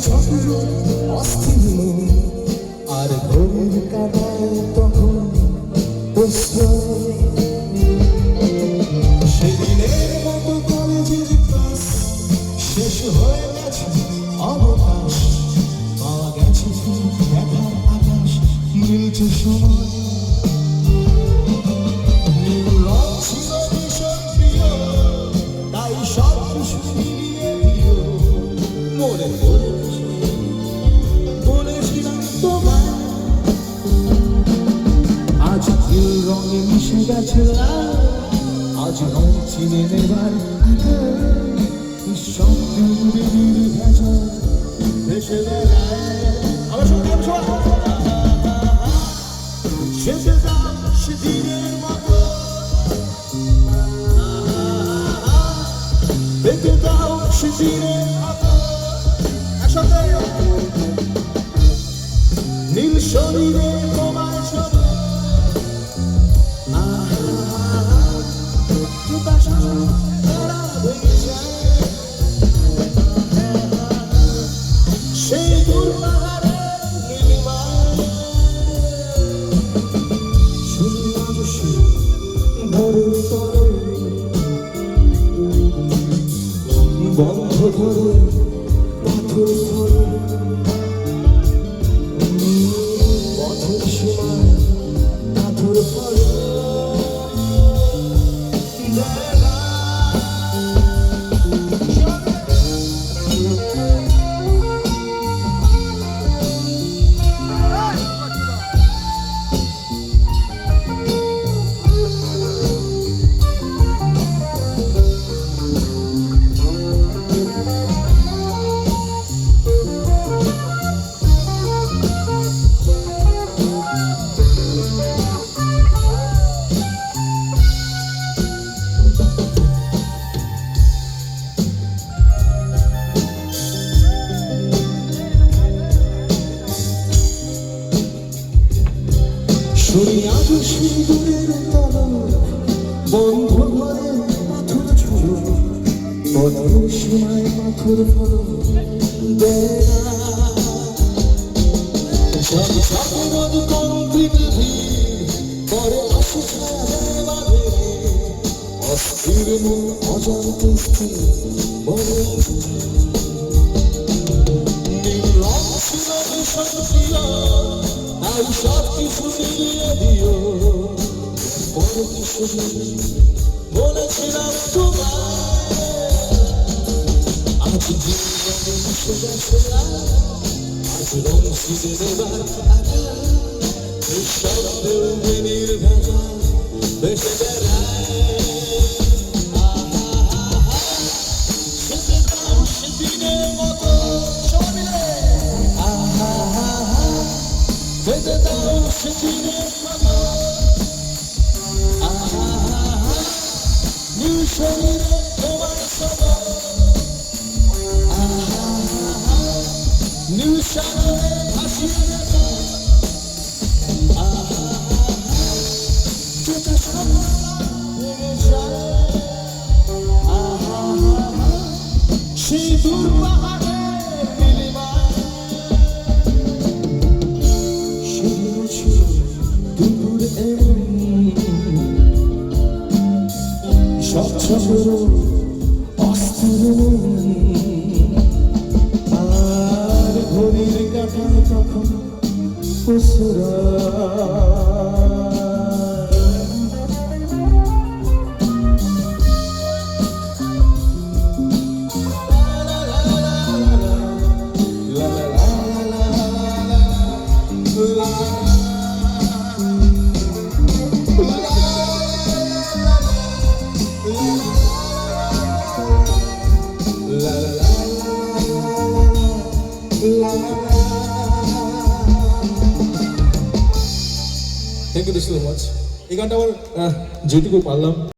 চক্র অস্থির মন আর ঘড়ির কাটায় তখন সেদিনের মতো কলেজের ক্লাস শেষ হয়ে গেছে অবকাশ পাওয়া গেছে দেখার আকাশ মিলছে সময় নীল রং ছিল ভীষণ প্রিয় তাই সব কিছু মিলিয়ে দিও মনে বলেছিলাম তোমায় আজ নীল রঙে মিশে গেছে আজ রং চিনে নেবার নিঃশব্দের ভেজা ভেসে বেড়ায় আমার সঙ্গে শেষে দাও সেদিনের মতো দেখে দাও সেদিনের মতো একসাথে নীল শরীরে তোমার ছবি সেই দূর পাহাড়ে বন্ধ করে পাথর ধরে পথের সীমায় পাথর ধরে শুনি আজ সিঁদুরের তলব বন্ধ ঘরে পাথর ছুঁড়ো পথের সীমায় পাথর ফলো রোদ কংক্রিট পরে আসে বাঁধে অস্থির মন অজান্তে স্থির বলে নীল রং ছিল ভীষণ প্রিয় তাই সব কিছু মিলিয়ে দিও বড় কিছু বলেছিলাম তোমায় আজ জীবনে মিশে গেছে আজ রং ছিঁড়ে দেবার নিঃশব্দে দিনের ভেজা ভেসে বেড়ায় সেদিনের মতো বেঁধে দাও সেদিনের মতো নীল শরীরে তোমার সবার নীল সাগরে ভাসিয়ে দেব যেটা সব ভেঙে যায় সেই দূর পাহাড়ে দুপুর স্বচ্ছ অস্থির আর ঘড়ির কাটায় তখন থ্যাংক ইউ সো মাচ। এই গানটা আমার যেটুকু পারলাম